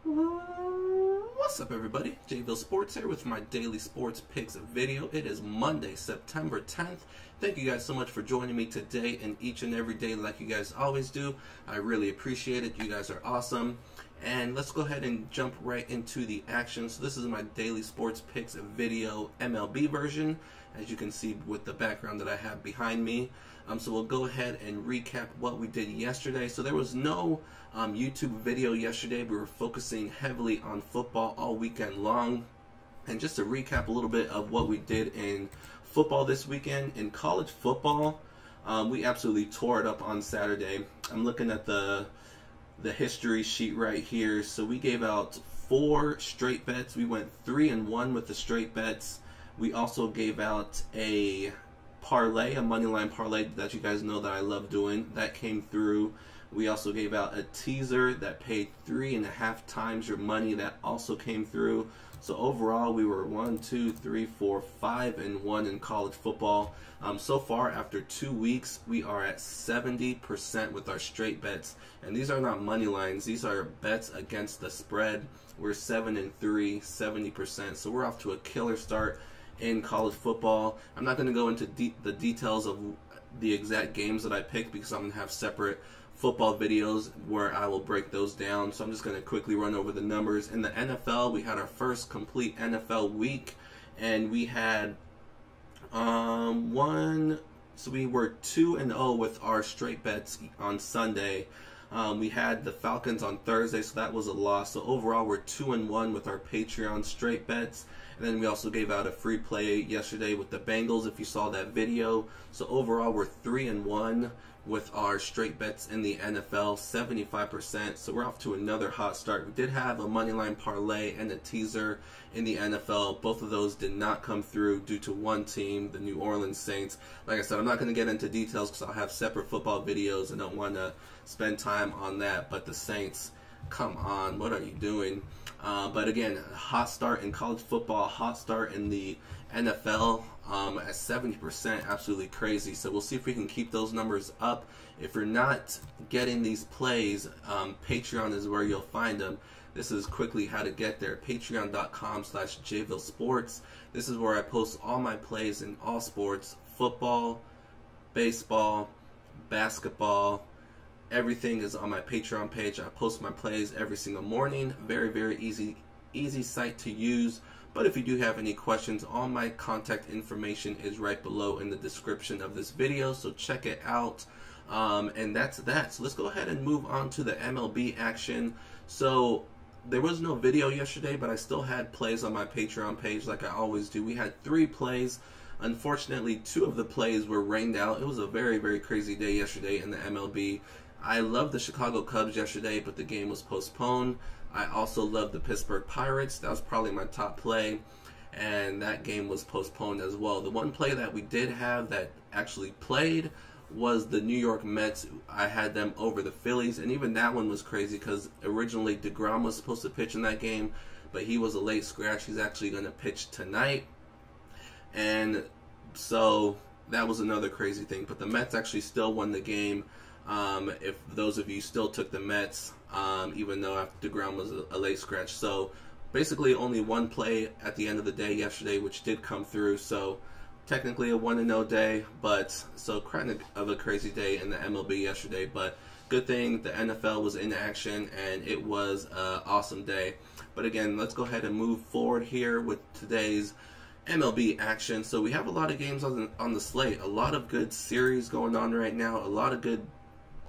What's up, everybody? JVille Sports here with my daily sports picks video. It is Monday, September 10th. Thank you guys so much for joining me today and each and every day like you guys always do. I really appreciate it. You guys are awesome. And let's go ahead and jump right into the action. So this is my daily sports picks video MLB version, as you can see with the background that I have behind me. So we'll go ahead and recap what we did yesterday. So there was no YouTube video yesterday. We were focusing heavily on football all weekend long. And just to recap a little bit of what we did in football this weekend, in college football, we absolutely tore it up on Saturday. I'm looking at the history sheet right here. So we gave out 4 straight bets. We went 3-1 with the straight bets. We also gave out a parlay, a money line parlay that you guys know that I love doing. That came through. We also gave out a teaser that paid 3.5 times your money. That also came through. So overall, we were 1, 2, 3, 4, 5-1 in college football. So far, after 2 weeks, we are at 70% with our straight bets. And these are not money lines. These are bets against the spread. We're 7-3, 70%. So we're off to a killer start in college football. I'm not going to go into the details of the exact games that I picked because I'm going to have separate football videos where I will break those down. So I'm just going to quickly run over the numbers. In the NFL, we had our first complete NFL week, and we had so we were 2-0 with our straight bets on Sunday. We had the Falcons on Thursday, so that was a loss. So overall, we're 2-1 with our Patreon straight bets. And then we also gave out a free play yesterday with the Bengals, if you saw that video. So overall, we're 3-1 with our straight bets in the NFL, 75%. So we're off to another hot start. We did have a moneyline parlay and a teaser in the NFL. Both of those did not come through due to one team, the New Orleans Saints. Like I said, I'm not going to get into details because I'll have separate football videos and don't want to spend time on that. But the Saints, come on, what are you doing? But again, hot start in college football, hot start in the NFL at 70%, absolutely crazy. So we'll see if we can keep those numbers up. If you're not getting these plays, Patreon is where you'll find them. This is quickly how to get there, patreon.com/JVille Sports. This is where I post all my plays in all sports, football, baseball, basketball. Everything is on my Patreon page. I post my plays every single morning. Very, very easy site to use. But if you do have any questions, all my contact information is right below in the description of this video. So check it out. And that's that. So let's go ahead and move on to the MLB action. So there was no video yesterday, but I still had plays on my Patreon page like I always do. We had 3 plays. Unfortunately, 2 of the plays were rained out. It was a very, very crazy day yesterday in the MLB. I loved the Chicago Cubs yesterday, but the game was postponed. I also loved the Pittsburgh Pirates. That was probably my top play, and that game was postponed as well. The one play that we did have that actually played was the New York Mets. I had them over the Phillies, and even that one was crazy because originally DeGrom was supposed to pitch in that game, but he was a late scratch. He's actually going to pitch tonight, and so that was another crazy thing. But the Mets actually still won the game. If those of you still took the Mets, even though after DeGrom was a late scratch. So basically only one play at the end of the day yesterday, which did come through. So technically a 1-0 day, but so kind of a crazy day in the MLB yesterday. But good thing the NFL was in action and it was an awesome day. But again, let's go ahead and move forward here with today's MLB action. So we have a lot of games on the slate, a lot of good series going on right now, a lot of good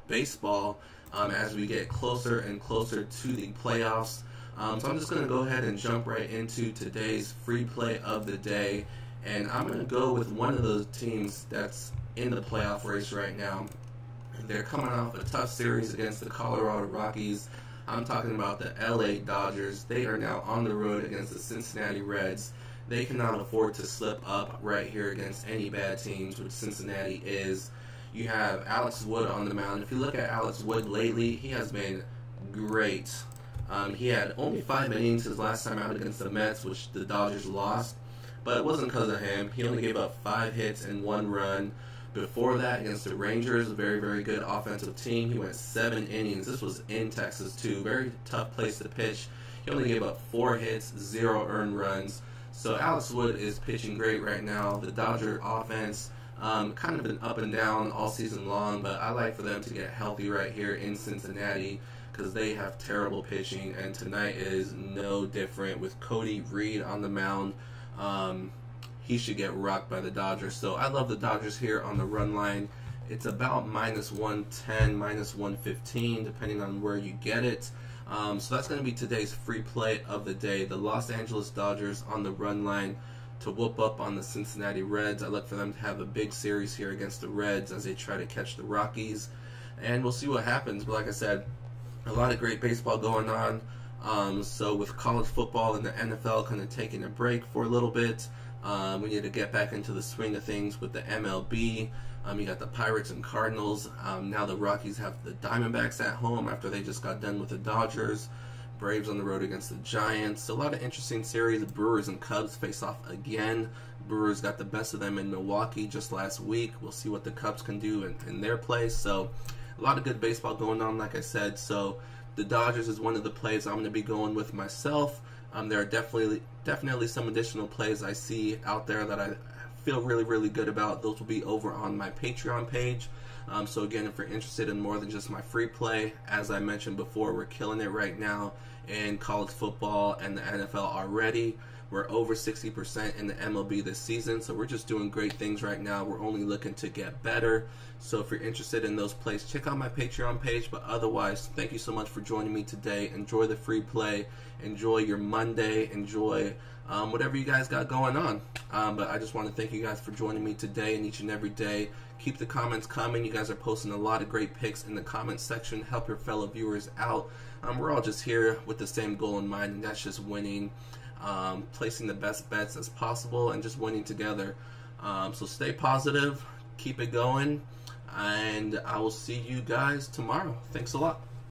baseball as we get closer and closer to the playoffs. So I'm just going to go ahead and jump right into today's free play of the day, and I'm going to go with one of those teams that's in the playoff race right now. They're coming off a tough series against the Colorado Rockies. I'm talking about the LA Dodgers. They are now on the road against the Cincinnati Reds. They cannot afford to slip up right here against any bad teams, which Cincinnati is. You have Alex Wood on the mound. If you look at Alex Wood lately, he has been great. He had only 5 innings his last time out against the Mets, which the Dodgers lost. But it wasn't because of him. He only gave up 5 hits and 1 run. Before that, against the Rangers, a very, very good offensive team, he went 7 innings. This was in Texas, too. Very tough place to pitch. He only gave up 4 hits, 0 earned runs. So Alex Wood is pitching great right now. The Dodger offense kind of been up and down all season long, but I like for them to get healthy right here in Cincinnati because they have terrible pitching, and tonight is no different with Cody Reed on the mound. He should get rocked by the Dodgers. So I love the Dodgers here on the run line. It's about -110, -115, depending on where you get it. So that's going to be today's free play of the day. The Los Angeles Dodgers on the run line to whoop up on the Cincinnati Reds. I look for them to have a big series here against the Reds as they try to catch the Rockies. And we'll see what happens. But like I said, a lot of great baseball going on. So with college football and the NFL kind of taking a break for a little bit, we need to get back into the swing of things with the MLB. You got the Pirates and Cardinals. Now the Rockies have the Diamondbacks at home after they just got done with the Dodgers. Braves on the road against the Giants. So a lot of interesting series. The Brewers and Cubs face off again. Brewers got the best of them in Milwaukee just last week. We'll see what the Cubs can do in their place. So a lot of good baseball going on, like I said. So the Dodgers is one of the plays I'm going to be going with myself. There are definitely some additional plays I see out there that I feel really good about. Those will be over on my Patreon page. So again, if you're interested in more than just my free play, as I mentioned before, we're killing it right now in college football and the NFL already. We're over 60% in the MLB this season, so we're just doing great things right now. We're only looking to get better. So if you're interested in those plays, check out my Patreon page. But otherwise, thank you so much for joining me today. Enjoy the free play. Enjoy your Monday. Enjoy whatever you guys got going on. But I just want to thank you guys for joining me today and each and every day. Keep the comments coming. You guys are posting a lot of great picks in the comments section. Help your fellow viewers out. We're all just here with the same goal in mind, and that's just winning. Placing the best bets as possible and just winning together. So stay positive, keep it going, and I will see you guys tomorrow. Thanks a lot.